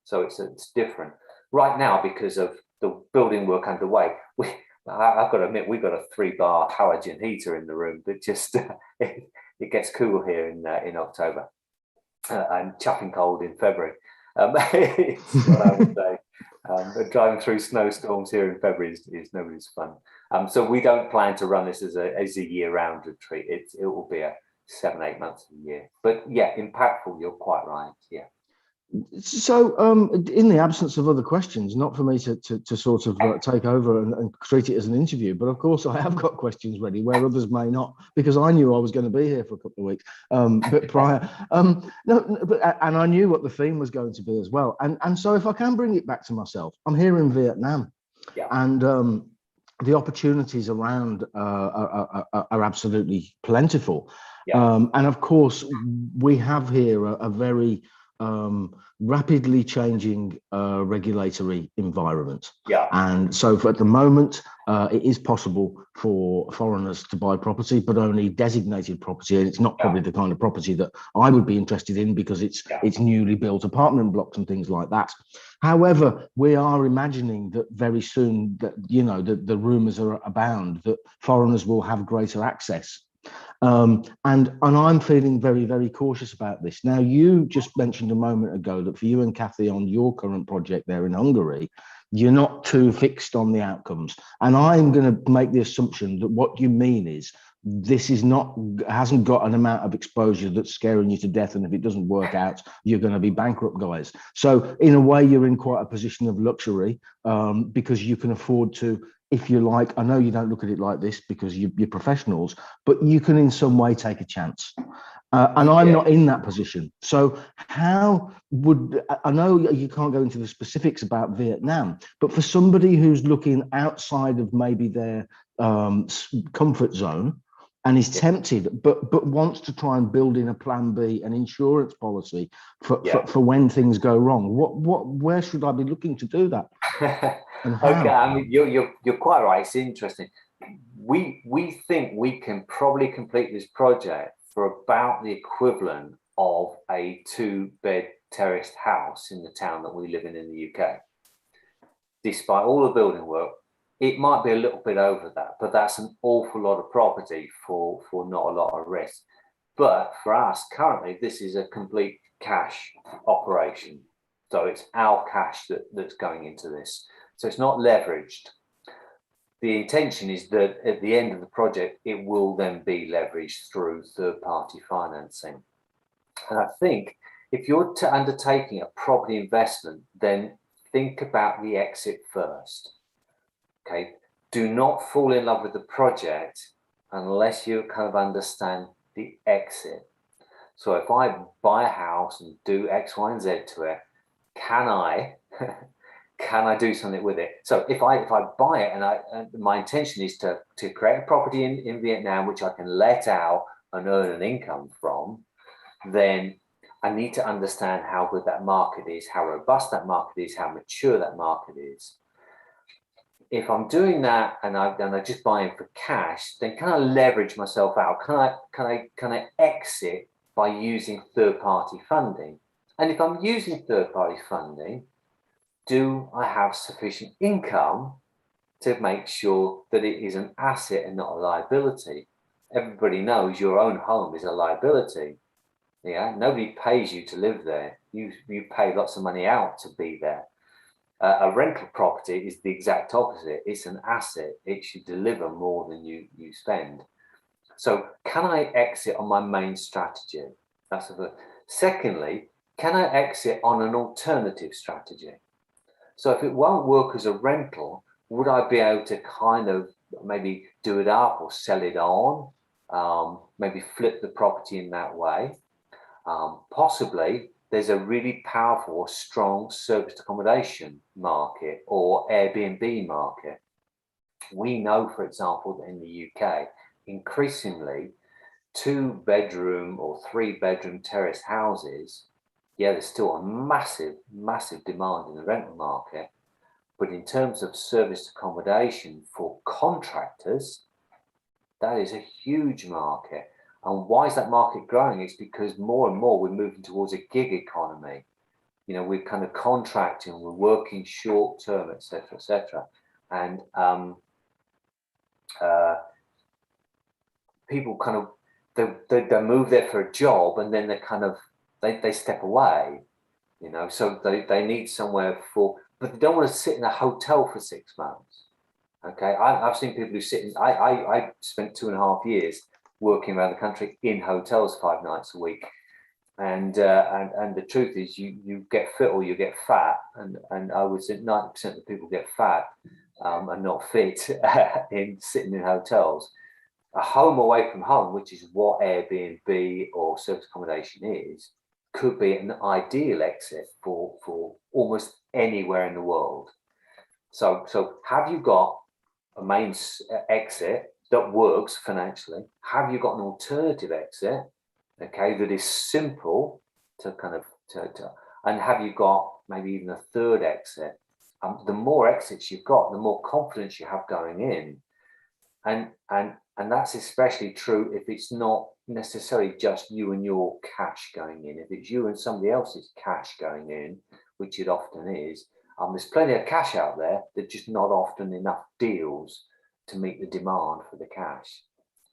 So it's different. Right now, because of the building work underway, I've got to admit, we've got a 3-bar halogen heater in the room, but just it gets cool here in October. I'm chuffing cold in February. It's what I would say. But driving through snowstorms here in February is nobody's fun. So we don't plan to run this as a year-round retreat. It will be a 7-8 months a year. But yeah, impactful. You're quite right. Yeah. So, in the absence of other questions, not for me to sort of take over and treat it as an interview, but of course I have got questions ready where others may not, because I knew I was going to be here for a couple of weeks. But prior, and I knew what the theme was going to be as well. And so, if I can bring it back to myself, I'm here in Vietnam, and the opportunities around are absolutely plentiful. And of course, we have here a very rapidly changing regulatory environment. Yeah. And so at the moment, it is possible for foreigners to buy property, but only designated property. And it's not probably the kind of property that I would be interested in, because it's newly built apartment blocks and things like that. However, we are imagining that very soon that, you know, the rumors are abound that foreigners will have greater access. And I'm feeling very, very cautious about this. Now, you just mentioned a moment ago that for you and Kathy on your current project there in Hungary, you're not too fixed on the outcomes. And I'm going to make the assumption that what you mean is this is not, hasn't got an amount of exposure that's scaring you to death. And if it doesn't work out, you're going to be bankrupt, guys. So in a way, you're in quite a position of luxury, because you can afford to, if you like, I know you don't look at it like this because you're professionals, but you can in some way take a chance. And I'm not in that position. So how would, I know you can't go into the specifics about Vietnam, but for somebody who's looking outside of maybe their comfort zone and is tempted, but wants to try and build in a plan B, an insurance policy for when things go wrong, where should I be looking to do that? And how? Okay, I mean, you're quite right. It's interesting. We think we can probably complete this project for about the equivalent of a 2-bed terraced house in the town that we live in the UK. Despite all the building work, it might be a little bit over that, but that's an awful lot of property for not a lot of risk. But for us, currently, this is a complete cash operation. So it's our cash that's going into this. So it's not leveraged. The intention is that at the end of the project, it will then be leveraged through third-party financing. And I think if you're undertaking a property investment, then think about the exit first. Okay, do not fall in love with the project unless you kind of understand the exit. So if I buy a house and do X, Y, and Z to it, can I do something with it? So if I buy it and my intention is to create a property in Vietnam which I can let out and earn an income from, then I need to understand how good that market is, how robust that market is, how mature that market is. If I'm doing that and I just buy in for cash, then can I leverage myself out? Can I exit by using third-party funding? And if I'm using third-party funding, do I have sufficient income to make sure that it is an asset and not a liability? Everybody knows your own home is a liability. Yeah, nobody pays you to live there. You pay lots of money out to be there. A rental property is the exact opposite. It's an asset. It should deliver more than you spend. So can I exit on my main strategy? That's the first. Secondly, can I exit on an alternative strategy? So if it won't work as a rental, would I be able to kind of maybe do it up or sell it on, maybe flip the property in that way? Possibly there's a really powerful, strong serviced accommodation market or Airbnb market. We know, for example, that in the UK, increasingly 2-bedroom or 3-bedroom terraced houses, there's still a massive, massive demand in the rental market. But in terms of serviced accommodation for contractors, that is a huge market. And why is that market growing? It's because more and more we're moving towards a gig economy. You know, we're kind of contracting, we're working short term, etc., etc. And people kind of they move there for a job, and then they kind of they step away. You know, so they need somewhere but they don't want to sit in a hotel for 6 months. Okay, I've seen people who sit in. I spent 2.5 years working around the country in hotels 5 nights a week, and the truth is you get fit or you get fat, and I would say 90% of people get fat and not fit in sitting in hotels. A home away from home, which is what Airbnb or service accommodation is, could be an ideal exit for almost anywhere in the world. So have you got a main exit that works financially? Have you got an alternative exit, okay, that is simple to kind of and have you got maybe even a third exit? The more exits you've got, the more confidence you have going in, and that's especially true if it's not necessarily just you and your cash going in. If it's you and somebody else's cash going in, which it often is, there's plenty of cash out there. There's just not often enough deals to meet the demand for the cash.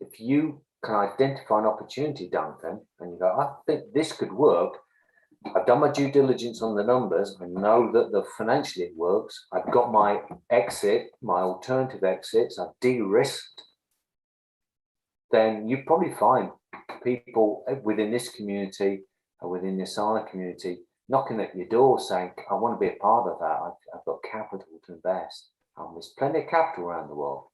If you can identify an opportunity, Duncan, and you go, I think this could work. I've done my due diligence on the numbers. I know that financially it works. I've got my exit, my alternative exits. I've de-risked. Then you probably find people within this community, or within the Asana community, knocking at your door saying, I want to be a part of that. I've got capital to invest. There's plenty of capital around the world,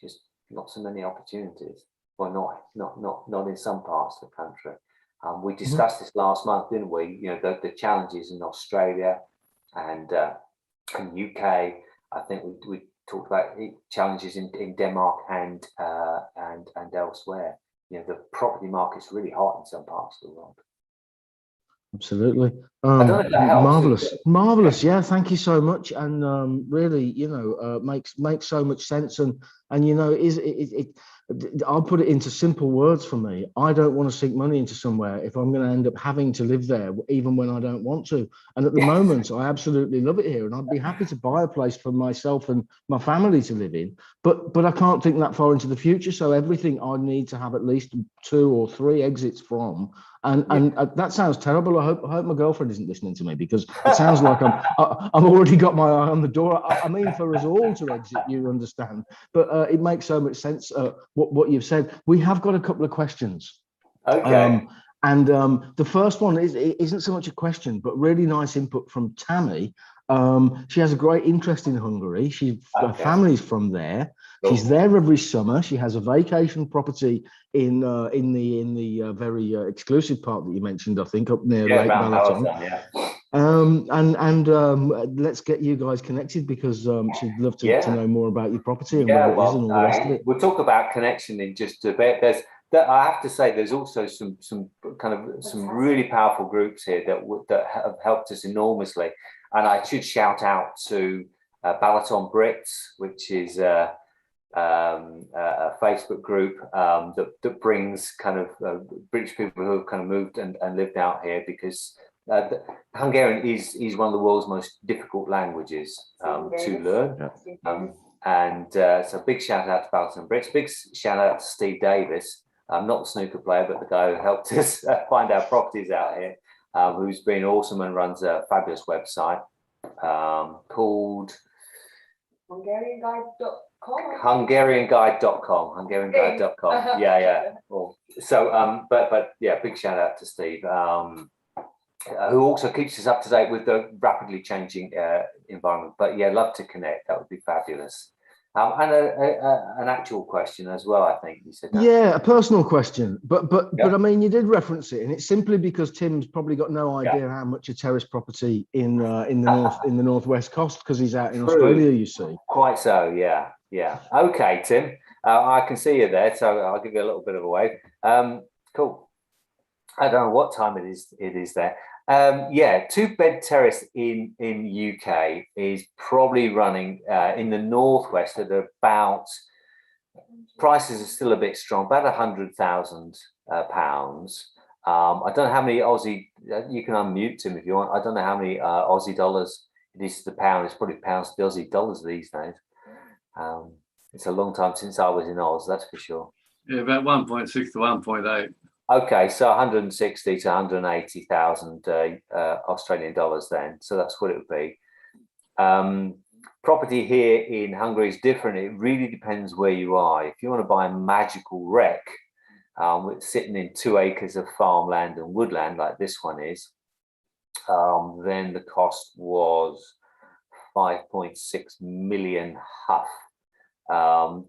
just not so many opportunities. Well, not in some parts of the country. We discussed this last month, didn't we? You know, the challenges in Australia and UK. I think we talked about challenges in Denmark and elsewhere. You know, the property market's really hot in some parts of the world. Absolutely. I don't know if that helps. Marvelous. Yeah, thank you so much. And really, you know, makes so much sense. And you know, I'll put it into simple words for me. I don't want to sink money into somewhere if I'm going to end up having to live there, even when I don't want to. And at the moment, I absolutely love it here, and I'd be happy to buy a place for myself and my family to live in. But I can't think that far into the future. So everything I need to have at least 2 or 3 exits from. And that sounds terrible. I hope my girlfriend isn't listening to me, because it sounds like I've already got my eye on the door. I mean, for us all to exit, you understand. But it makes so much sense what you've said. We have got a couple of questions. Okay. The first one isn't so much a question, but really nice input from Tammy. She has a great interest in Hungary. Her family's from there. Cool. She's there every summer. She has a vacation property in the very exclusive part that you mentioned, I think, up near Lake Balaton. Let's get you guys connected, because she'd love to know more about your property and where it is and all the rest of it. We'll talk about connection in just a bit. I have to say, there's also some really powerful groups here that have helped us enormously. And I should shout out to Balaton Brits, which is a Facebook group that brings kind of British people who have kind of moved and lived out here, because Hungarian is one of the world's most difficult languages to learn. So big shout out to Balaton Brits. Big shout out to Steve Davis, not the snooker player, but the guy who helped us find our properties out here, who's been awesome and runs a fabulous website called Hungarianguide.com. Yeah. So, but yeah, big shout out to Steve, who also keeps us up to date with the rapidly changing environment. But yeah, love to connect. That would be fabulous. And an actual question as well, I think you said. Yeah, a personal question, but I mean, you did reference it, and it's simply because Tim's probably got no idea how much a terrace property in the northwest costs, because he's out in Australia, you see. Quite so, yeah. Okay, Tim, I can see you there, so I'll give you a little bit of a wave. Cool. I don't know what time it is there. 2-bed terrace in UK is probably running in the northwest at about, prices are still a bit strong, about £100,000. I don't know how many Aussie, you can unmute Tim if you want. I don't know how many Aussie dollars it is to the pound. It's probably pounds to Aussie dollars these days. It's a long time since I was in Oz, that's for sure. Yeah, about 1.6 to 1.8. Okay, so 160 to 180,000 Australian dollars then. So that's what it would be. Property here in Hungary is different. It really depends where you are. If you want to buy a magical wreck, sitting in 2 acres of farmland and woodland like this one is, then the cost was 5.6 million huff.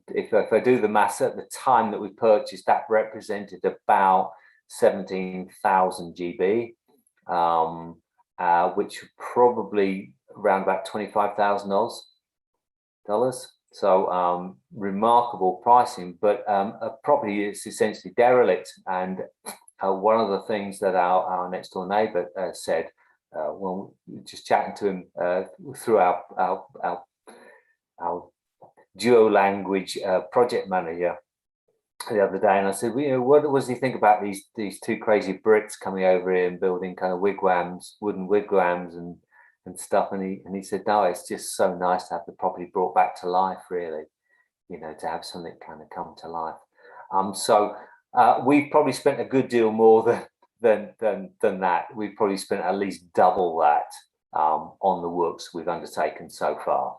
If I do the maths, at the time that we purchased, that represented about 17,000 GB, which probably around about 25,000 dollars. So remarkable pricing, but a property is essentially derelict. And one of the things that our next door neighbour said, well, just chatting to him through our duo language project manager the other day, and I said, well, what does he think about these two crazy Brits coming over here and building kind of wigwams, wooden wigwams and stuff? And he said, no, it's just so nice to have the property brought back to life, really, to have something kind of come to life. So we've probably spent a good deal more than that. We've probably spent at least double that on the works we've undertaken so far.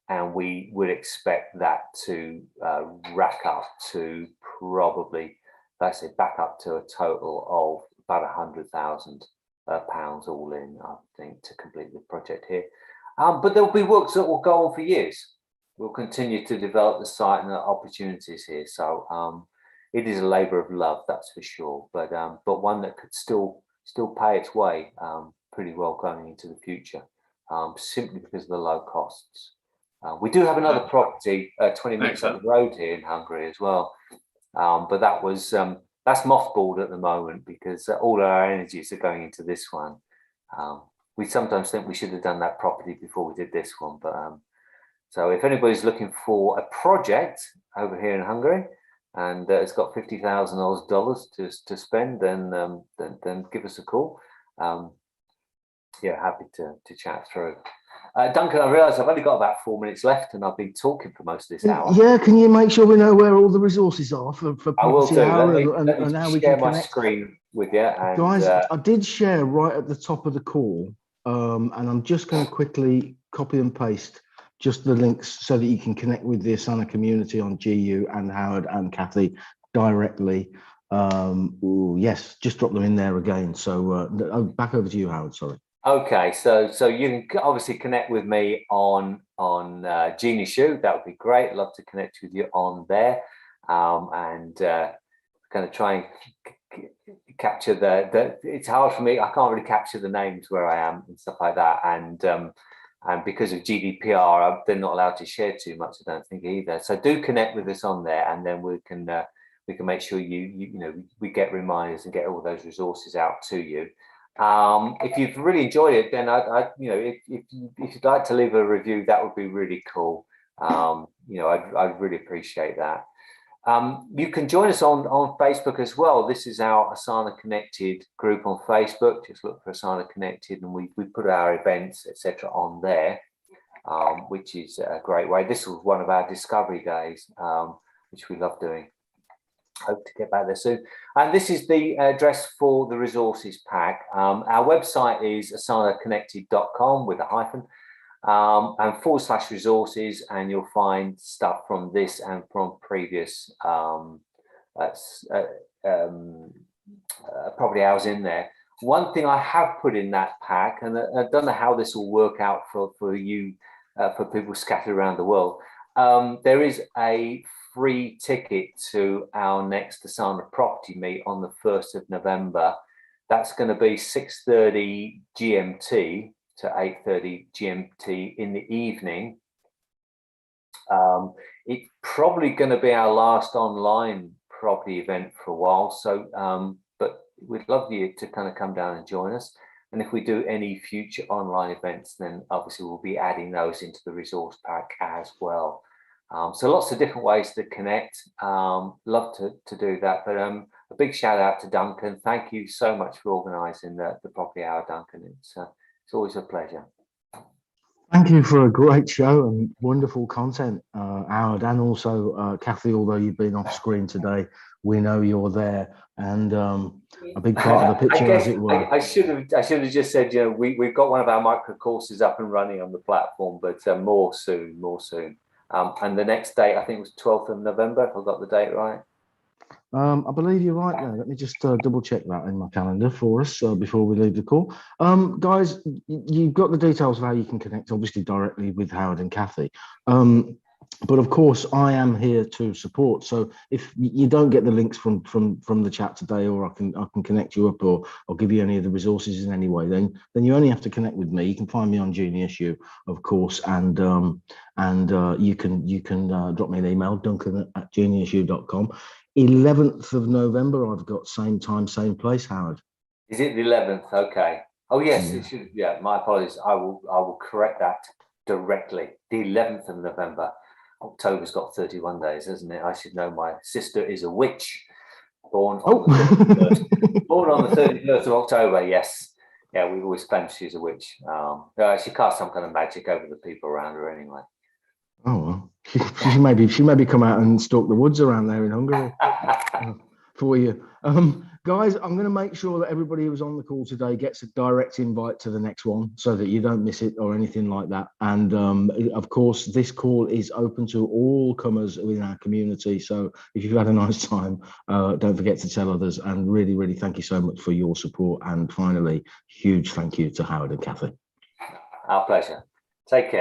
And we would expect that to rack up to probably, let's say, back up to a total of about £100,000 all in, I think, to complete the project here. But there'll be works that will go on for years. We'll continue to develop the site and the opportunities here. So it is a labour of love, that's for sure. But one that could still pay its way pretty well going into the future, simply because of the low costs. We do have another property 20 minutes up the road here in Hungary as well, but that's mothballed at the moment because all our energies are going into this one. We sometimes think we should have done that property before we did this one, but so if anybody's looking for a project over here in Hungary and it's got $50,000 to spend, then give us a call. Yeah, happy to chat through. Duncan, I realise I've only got about 4 minutes left, and I've been talking for most of this hour. Yeah, can you make sure we know where all the resources are for I will do. Let me and how we share can my connect? screen with you. And, guys, I did share right at the top of the call, and I'm just going to quickly copy and paste just the links so that you can connect with the Asana community on GU and Howard and Kathy directly. Yes, just drop them in there again. So back over to you, Howard. Sorry. Okay, so you can obviously connect with me on Genius Shoe. That would be great. Love to connect with you on there, and kind of try and capture the. It's hard for me. I can't really capture the names where I am and stuff like that, and because of GDPR, they're not allowed to share too much. I don't think either. So do connect with us on there, and then we can make sure we get reminders and get all those resources out to you. If you've really enjoyed it, then if you'd like to leave a review, that would be really cool. I'd really appreciate that. You can join us on Facebook as well. This is our Asana Connected group on Facebook. Just look for Asana Connected, and we put our events, etc., on there, which is a great way. This was one of our discovery days, which we love doing. Hope to get back there soon. And this is the address for the resources pack. Our website is asanaconnected.com with a hyphen and /resources, and you'll find stuff from this and from previous property hours in there. One thing I have put in that pack, and I don't know how this will work out for you, for people scattered around the world, there is a free ticket to our next Asana property meet on the 1st of November. That's going to be 6:30 GMT to 8:30 GMT in the evening. It's probably going to be our last online property event for a while. So, but we'd love you to kind of come down and join us. And if we do any future online events, then obviously we'll be adding those into the resource pack as well. So lots of different ways to connect. Love to do that. But a big shout out to Duncan. Thank you so much for organising the property hour, Duncan. It's always a pleasure. Thank you for a great show and wonderful content, Howard, and also Kathy. Although you've been off screen today, we know you're there and a big part of the picture, as it were. I should have just said, we've got one of our micro courses up and running on the platform, but more soon. And the next date, I think, was 12th of November, if I got the date right. I believe you're right there. Let me just double check that in my calendar for us before we leave the call. Guys, you've got the details of how you can connect, obviously, directly with Howard and Kathy. But of course, I am here to support. So if you don't get the links from the chat today, or I can connect you up, or I'll give you any of the resources in any way, then you only have to connect with me. You can find me on Genius U, of course, and you can drop me an email, duncan@geniusu.com. 11th of November, I've got same time, same place, Howard. Is it the 11th? Okay. Oh yes, Yeah. it should. Yeah, my apologies. I will correct that directly. The 11th of November. October's got 31 days, hasn't it? I should know. My sister is a witch, born on Oh. the 31st, born on the 31st of October. Yes. Yeah, we've always claimed she's a witch. She casts some kind of magic over the people around her anyway. Oh well, she maybe come out and stalk the woods around there in Hungary for you, guys. I'm going to make sure that everybody who's on the call today gets a direct invite to the next one, so that you don't miss it or anything like that. And of course, this call is open to all comers within our community. So if you've had a nice time, don't forget to tell others. And really, really, thank you so much for your support. And finally, huge thank you to Howard and Kathy. Our pleasure. Take care.